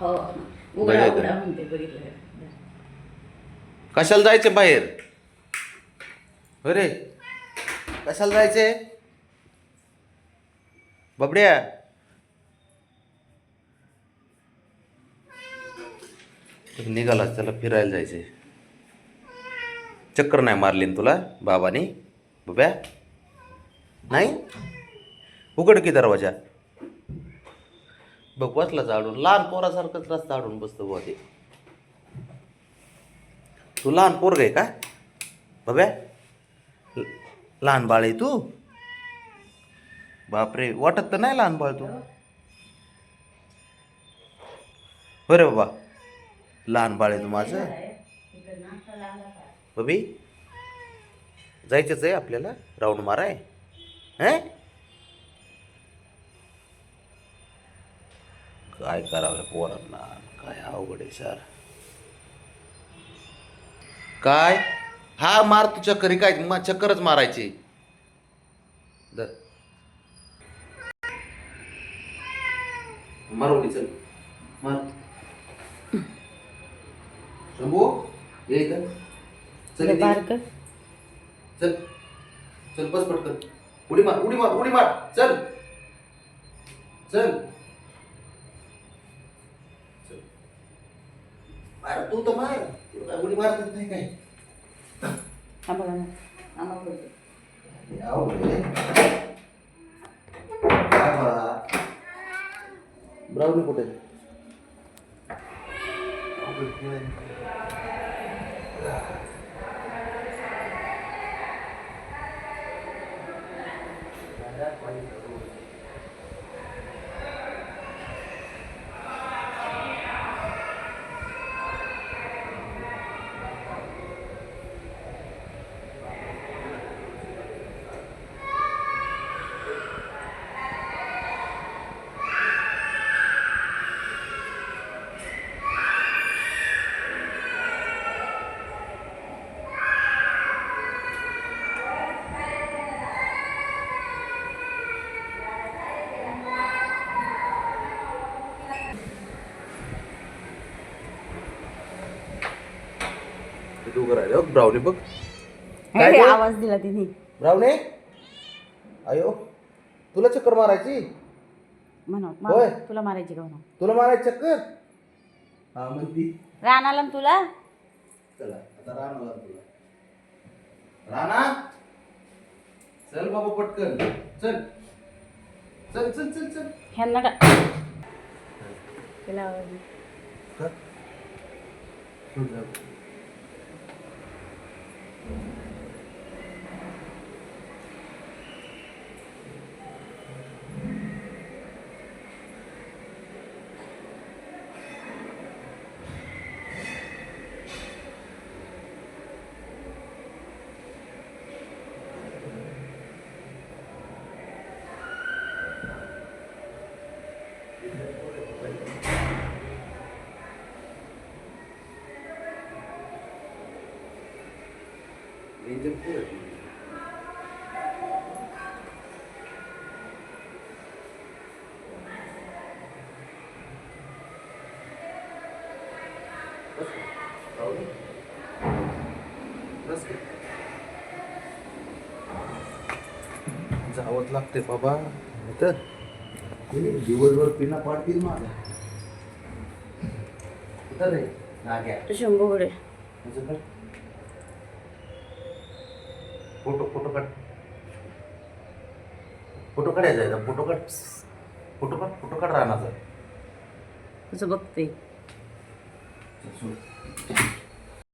हो उघडा बघा उघडा का? म्हणते बघितलं. कशाला जायचं बाहेर? अरे कशाला जायचंय बबड्या? निघाला त्याला फिरायला जायचंय. चक्कर नाही मारली ना तुला बाबानी बब्या? नाही उघड की दरवाजा. बघ बसला झाडून, लहान पोरासारखंच रस्ता झाडून बसतो बुवा ते. तू लहान पोरग आहे का बब्या? लहान बाळ आहे तू? बापरे, वाटत तर नाही लहान बाळ तू. बरे बाबा, लहान बाळ आहे तू माझं. बबी जायचंच आहे आपल्याला राऊंड माराय. हे काय करावं पोरांना, काय अवघड आहे सर. काय हा मार तू चक्करी, काय चक्करच मारायची. दर मार उडी, चल मार. शंभू ये इथं. चल इथे. बारक चल चल बस पटकन. उडी मार उडी मार उडी मार. चल चल चल. मार तू तर मार. तुला उडी मारत नाही काय? आम्हाला आम्हाला ब्राउनी कुठे? तू करायला ब्राउनी बघ. काय हे ते? आवाज दिला तिने. ब्राउनी अयो, तुला चक्कर मारायची? म्हणून होय. तुला मारायची का म्हणून? तुला मारायची चक्कर? हा म्हणती. रानाला ना तुला. चला आता राणा तुला. राणा चल बाबा पटकन चल. चल चल चल चल. ह्यांना का तिला आवाज दिला. कर. सोड जाऊ. इंजन पुढे. जावंच लागते बाबा, तर दिवसभर पिना पाडतील माझा. कुठं रे नाग्या? शंभूकडे फोटो फोटो काढ. फोटो काढायचा आहे. फोटो काढ. फोटो काढ. फोटो काढ राहण्याचा. तुझं बघते. सोड.